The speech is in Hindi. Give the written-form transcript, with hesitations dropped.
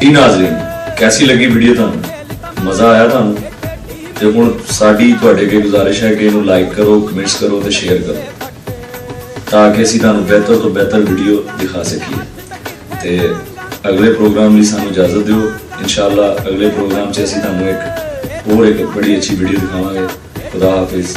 जी नाज़रीन, कैसी लगी वीडियो तुहानू? मज़ा आया तुहानू? ते हुण साडी तुहाडे अगे गुजारिश है कि इहनू लाइक करो, कमेंट्स करो ते शेयर करो ताकि असीं तुहानू बेहतर तो बेहतर वीडियो दिखा सकीए। ते अगले प्रोग्राम लई सानू इजाजत दिओ। इंशाअल्लाह अगले प्रोग्राम च असीं तुहानू एक बड़ी अच्छी वीडियो दिखावांगे। खुदा हाफिज़।